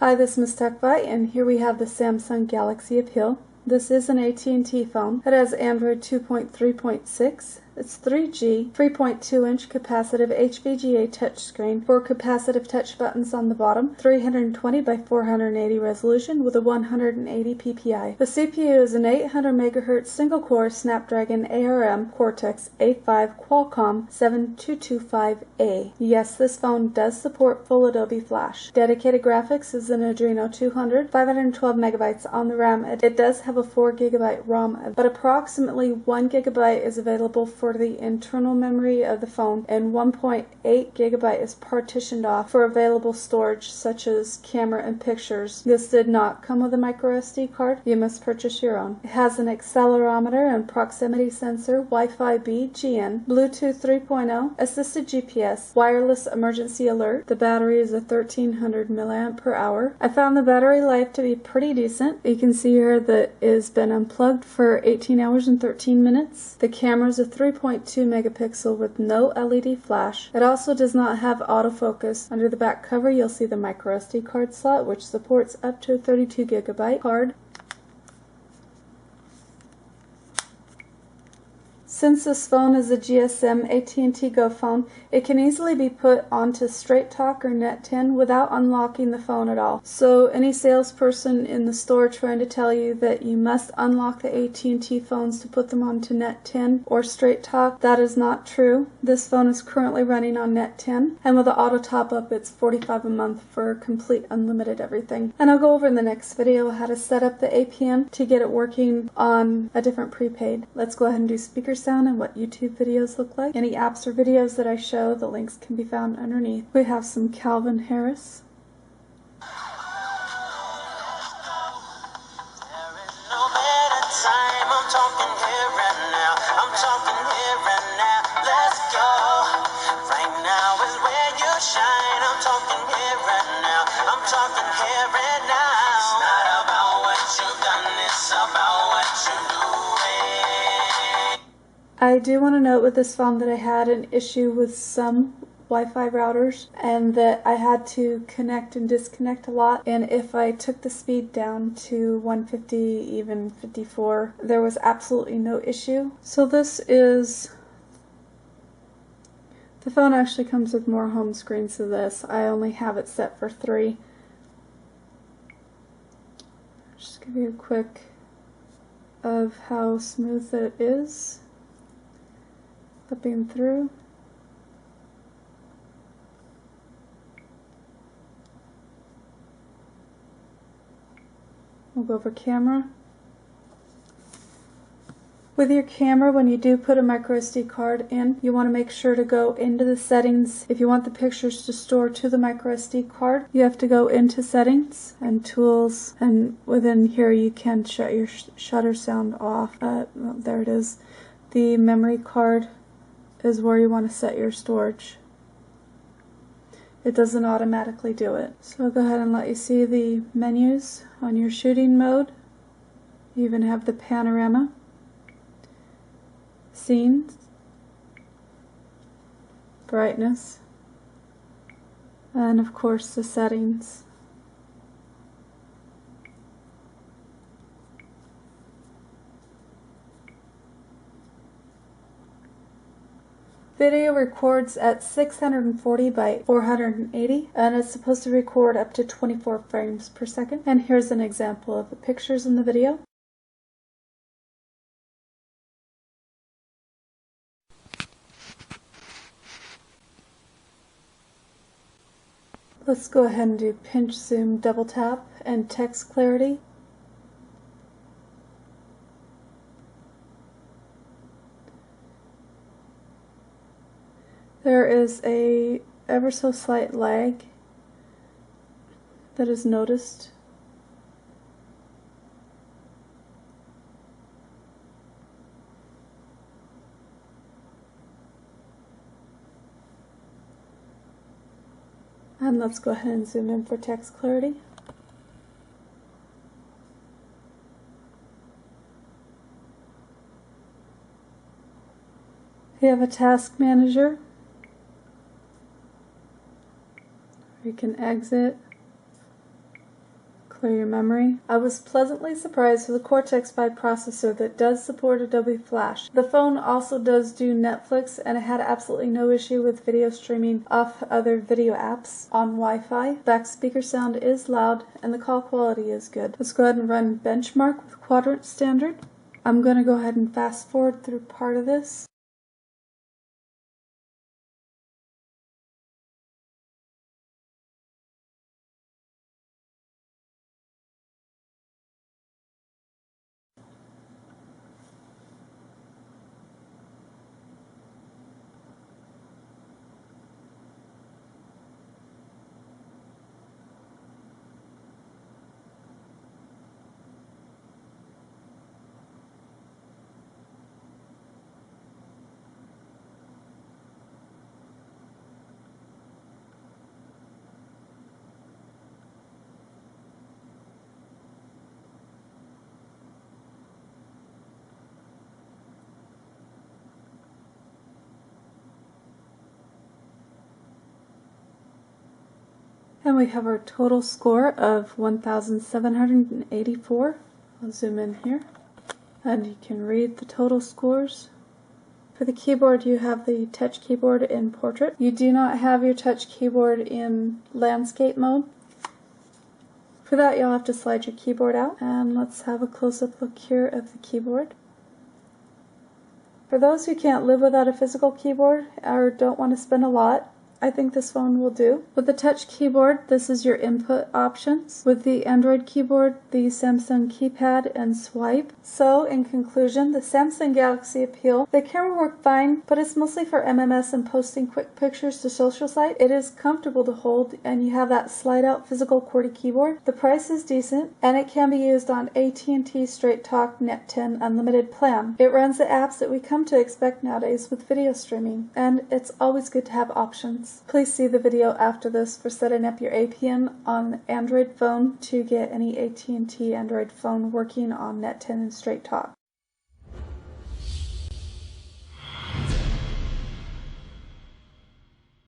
Hi, this is Ms. TechBite, and here we have the Samsung Galaxy Appeal. This is an AT&T phone. It has Android 2.3.6. It's 3G, 3.2-inch capacitive HVGA touchscreen, 4 capacitive touch buttons on the bottom, 320 by 480 resolution with a 180 ppi. The CPU is an 800 MHz single-core Snapdragon ARM Cortex A5 Qualcomm 7225A. Yes, this phone does support full Adobe Flash. Dedicated graphics is an Adreno 200, 512 megabytes on the RAM. It does have a 4 GB ROM, but approximately 1 GB is available for the internal memory of the phone, and 1.8 GB is partitioned off for available storage such as camera and pictures. This did not come with a micro SD card. You must purchase your own. It has an accelerometer and proximity sensor, Wi-Fi B, GN, Bluetooth 3.0, assisted GPS, wireless emergency alert. The battery is a 1300 mAh. I found the battery life to be pretty decent. You can see here that it has been unplugged for 18 hours and 13 minutes. The camera is a 3.2 megapixel with no LED flash. It also does not have autofocus. Under the back cover you'll see the micro SD card slot, which supports up to a 32 GB card. Since this phone is a GSM AT&T Go Phone, it can easily be put onto Straight Talk or Net10 without unlocking the phone at all. So any salesperson in the store trying to tell you that you must unlock the AT&T phones to put them onto Net10 or Straight Talk, that is not true. This phone is currently running on Net10, and with the auto top up it's $45 a month for complete unlimited everything. And I'll go over in the next video how to set up the APN to get it working on a different prepaid. Let's go ahead and do speaker sound and what YouTube videos look like. Any apps or videos that I show, the links can be found underneath. We have some Calvin Harris. I do want to note with this phone that I had an issue with some Wi-Fi routers and that I had to connect and disconnect a lot, and if I took the speed down to 150, even 54, there was absolutely no issue. So this is, the phone actually comes with more home screens than this. I only have it set for 3. Just give you a quick of how smooth it is. Flipping through. We'll go over camera. With your camera, when you do put a micro SD card in, you want to make sure to go into the settings. If you want the pictures to store to the micro SD card, you have to go into settings and tools, and within here you can shut your shutter sound off. There it is. The memory card is where you want to set your storage. It doesn't automatically do it. So I'll go ahead and let you see the menus on your shooting mode. You even have the panorama, scenes, brightness, and of course the settings. Video records at 640 by 480, and it's supposed to record up to 24 frames per second. And here's an example of the pictures in the video. Let's go ahead and do pinch, zoom, double tap, and text clarity. There is a ever so slight lag that is noticed. And let's go ahead and zoom in for text clarity. You have a task manager. You can exit, clear your memory. I was pleasantly surprised with the Cortex-5 processor that does support Adobe Flash. The phone also does do Netflix, and it had absolutely no issue with video streaming off other video apps on Wi-Fi. Back speaker sound is loud, and the call quality is good. Let's go ahead and run benchmark with quadrant standard. I'm going to go ahead and fast forward through part of this. And we have our total score of 1,784. I'll zoom in here, and you can read the total scores. For the keyboard, you have the touch keyboard in portrait. You do not have your touch keyboard in landscape mode. For that, you'll have to slide your keyboard out. And let's have a close-up look here of the keyboard. For those who can't live without a physical keyboard or don't want to spend a lot, I think this phone will do. With the touch keyboard, this is your input options. With the Android keyboard, the Samsung keypad and swipe. So, in conclusion, the Samsung Galaxy appeal. The camera worked fine, but it's mostly for MMS and posting quick pictures to social site. It is comfortable to hold, and you have that slide-out physical QWERTY keyboard. The price is decent, and it can be used on AT&T Straight Talk Net10 Unlimited plan. It runs the apps that we come to expect nowadays with video streaming, and it's always good to have options. Please see the video after this for setting up your APN on Android phone to get any AT&T Android phone working on Net10 and Straight Talk.